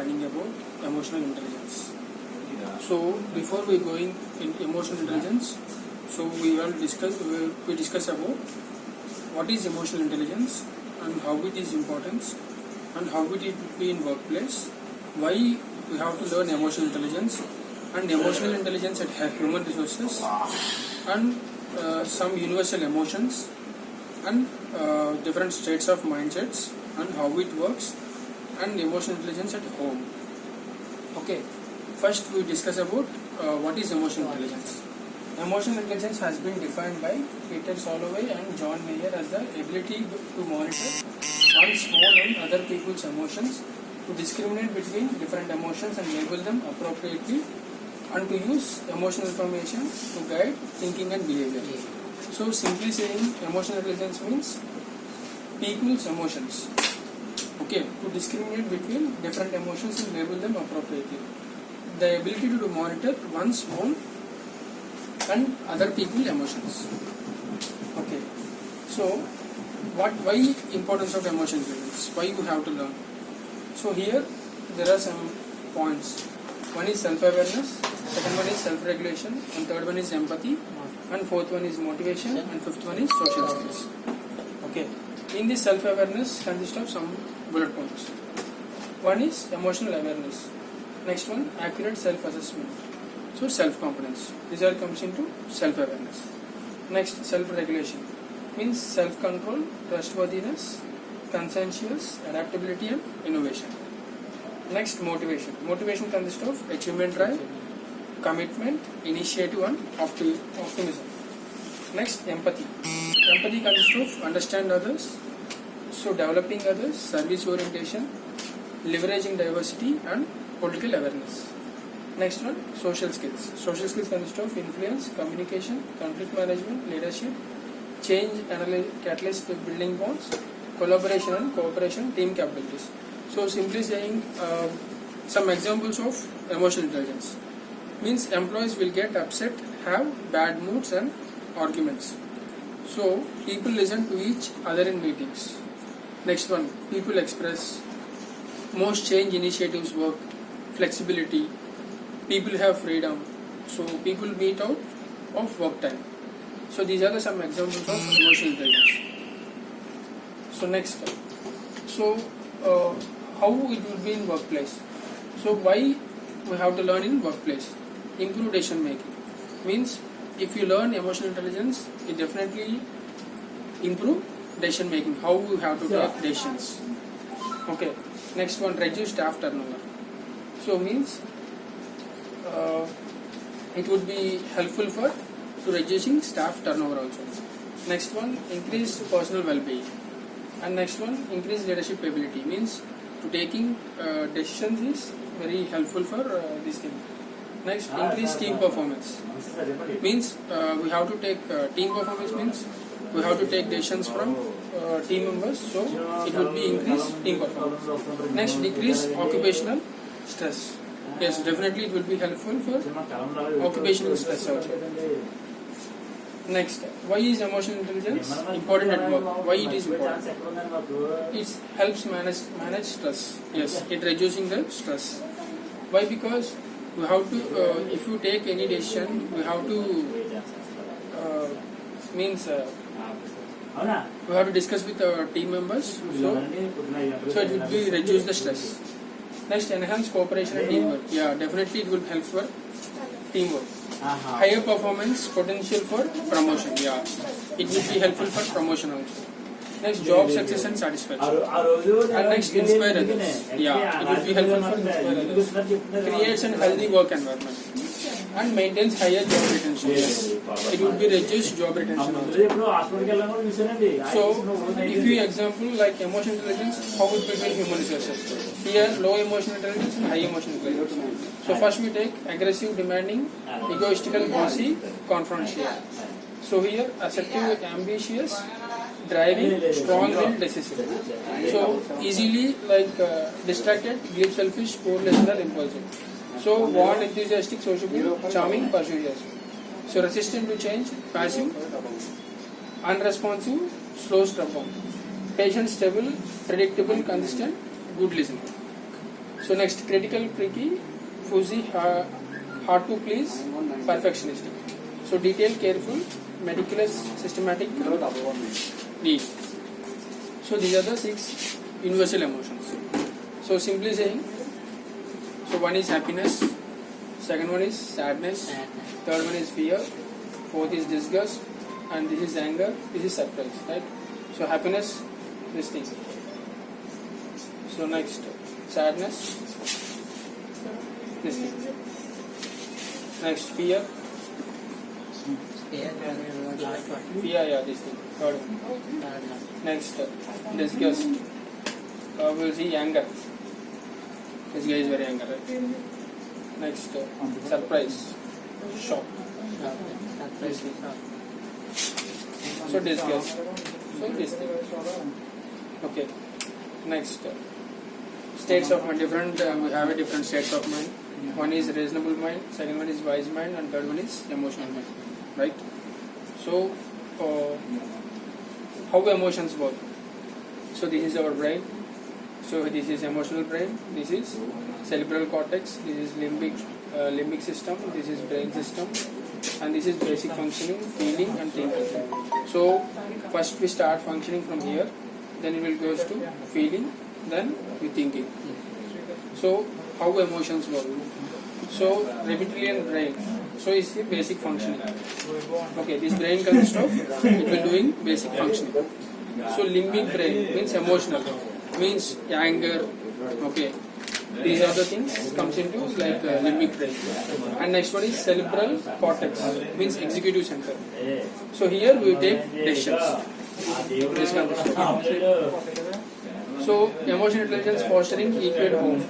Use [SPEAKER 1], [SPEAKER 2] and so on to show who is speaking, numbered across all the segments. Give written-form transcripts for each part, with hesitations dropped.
[SPEAKER 1] understanding about emotional intelligence. So before we going in emotional intelligence, so we discuss about what is emotional intelligence and how it is important and how it will be in workplace, why we have to learn emotional intelligence and emotional intelligence at human resources, and some universal emotions and different states of mindsets and how it works, and emotional intelligence at home. Okay, first we discuss about what is emotional intelligence. Emotional intelligence has been defined by Peter Salovey and John Mayer as the ability to monitor one's own and other people's emotions, to discriminate between different emotions and label them appropriately, and to use emotional information to guide thinking and behavior. So simply saying, emotional intelligence means people's emotions. Okay, to discriminate between different emotions and label them appropriately. The ability to monitor one's own and other people's emotions. Okay, so why importance of emotional intelligence? Why you have to learn? So here there are some points. One is self-awareness, second one is self-regulation, and third one is empathy, and fourth one is motivation, and fifth one is social skills. Okay, in this self-awareness consists of some bullet points. One is emotional awareness. Next one, accurate self-assessment. So self-confidence. These all comes into self-awareness. Next, self-regulation means self-control, trustworthiness, conscientious, adaptability, and innovation. Next, motivation. Motivation consists of achievement drive, commitment, initiative, and optimism. Next, empathy. Empathy consists of understand others, so developing others, service orientation, leveraging diversity, and political awareness. Next one, social skills. Social skills consist of influence, communication, conflict management, leadership, change, catalyst, building bonds, collaboration and cooperation, team capabilities. So simply saying some examples of emotional intelligence means employees will get upset, have bad moods and arguments. So people listen to each other in meetings. Next one, people express. Most change initiatives work, flexibility. People have freedom. So people meet out of work time. So these are some examples of emotional intelligence. So next, so how it will be in workplace. So why we have to learn in workplace? Improve decision making. Means if you learn emotional intelligence, it definitely improve decision making. How you have to take decisions. Okay. Next one, reduce staff turnover. So means it would be helpful for to reducing staff turnover also. Next one, increase personal well-being. And next one, increase leadership ability. Means to taking decisions is very helpful for this thing. Next, increase team performance. Means we have to take team performance means we have to take decisions from team members. So it would be increase team performance. Next, decrease occupational stress. Yes, definitely it will be helpful for occupational stress also. Next, why is emotional intelligence important at work? Why it is important? It helps manage stress. Yes, it reducing the stress. Why? Because we have to, if you take any decision, we have to we have to discuss with our team members. So it will be reduce the stress. Next, enhance cooperation and teamwork. Yeah, definitely it will help for teamwork. Higher performance potential for promotion. Yeah, it will be helpful for promotion also. Next, job success and satisfaction. And next, inspire others. Yeah, it will be helpful for inspire others. Creates a healthy work environment and maintains higher job retention. Yes, it will be reduce job retention also. So, if you example like emotional intelligence, how it will be human resources. Here, low emotional intelligence and high emotional intelligence. So first we take aggressive, demanding, egoistical, bossy, confrontational. So here, assertive, ambitious, driving, strong-willed, decisive. So easily distracted, glib, selfish, poor, listener, impulsive. So warm, enthusiastic, sociable, charming, persuasive. So resistant to change, passive, unresponsive, slow, stubborn. Patient, stable, predictable, consistent, good listener. So next, critical, tricky, fuzzy, hard to please, perfectionistic. So detailed, careful, meticulous, systematic, neat. So these are the 6 universal emotions. So simply saying, so one is happiness, second one is sadness, third one is fear, fourth is disgust, and this is anger, this is surprise, right? So happiness, this thing. So next, sadness, this thing. Next, fear, yeah, this thing. Third one. Next, disgust. We'll see anger. This guy is very angry, right? Next, surprise, shock. This thing. So disgust. So this thing. Okay. Next, states of mind. Different. We have a different states of mind. One is reasonable mind, second one is wise mind, and third one is emotional mind. Right? So, how emotions work? So this is our brain. So this is emotional brain. This is cerebral cortex. This is limbic system. This is brain system, and this is basic functioning, feeling, and thinking. So first we start functioning from here. Then it will goes to feeling. Then we thinking. So how emotions work? So reptilian brain. So it's the basic functioning. Okay, this brain consists of, it will doing basic functioning. So limbic brain means emotional, means anger. Okay, these are the things comes into like limbic brain. And next one is cerebral cortex, means executive center. So here we take decisions. This consists of. So emotional intelligence fostering equate home.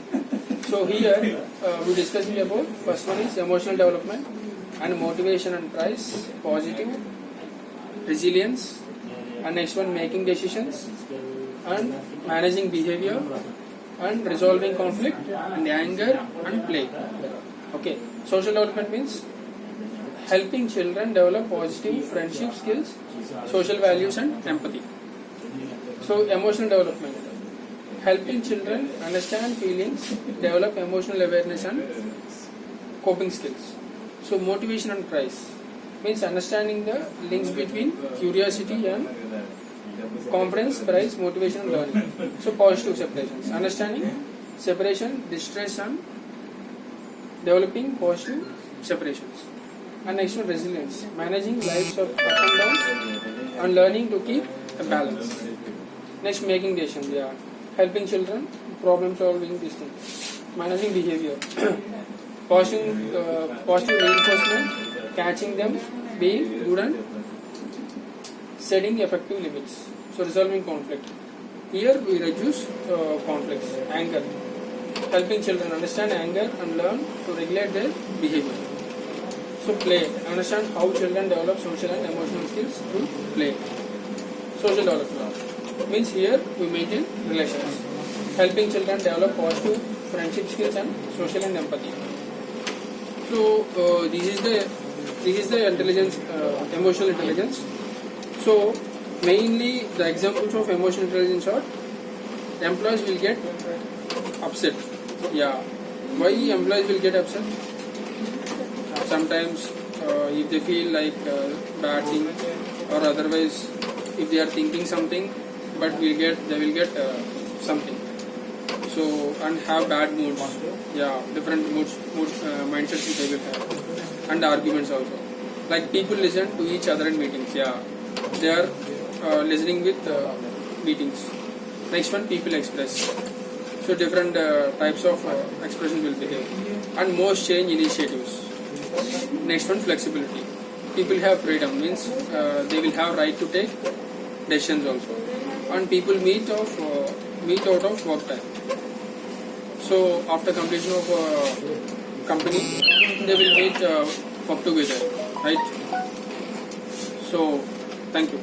[SPEAKER 1] So here we discussing about first one is emotional development and motivation and price, positive, resilience, and next one making decisions and managing behavior and resolving conflict and anger and play. Okay, social development means helping children develop positive friendship skills, social values and empathy. So emotional development, helping children understand feelings, develop emotional awareness and coping skills. So motivation and price means understanding the links between curiosity and conference, price, motivation and learning. So positive separations, understanding separation, distress and developing positive separations. And next one, resilience, managing lives of up and downs and learning to keep a balance. Next, making decisions, helping children, problem solving, this thing. Managing behavior, positive reinforcement, catching them, being good and setting effective limits. So resolving conflict. Here we reduce conflicts, anger, helping children understand anger and learn to regulate their behavior. So play, understand how children develop social and emotional skills through play. Social development means here we maintain relations, helping children develop positive friendship skills and social and empathy. So this is the intelligence, emotional intelligence. So mainly the examples of emotional intelligence are employees will get upset. Why employees will get upset? Sometimes if they feel like bad thing or otherwise if they are thinking something, but they will get something. So and have bad moods, different moods mindsets they will have, and arguments also. Like people listen to each other in meetings. They are listening with meetings. Next one, people express. So different types of expression will be there, and most change initiatives. Next one, flexibility. People have freedom, means they will have right to take decisions also, and people meet out of work time. So after completion of company, they will meet work together, right? So thank you.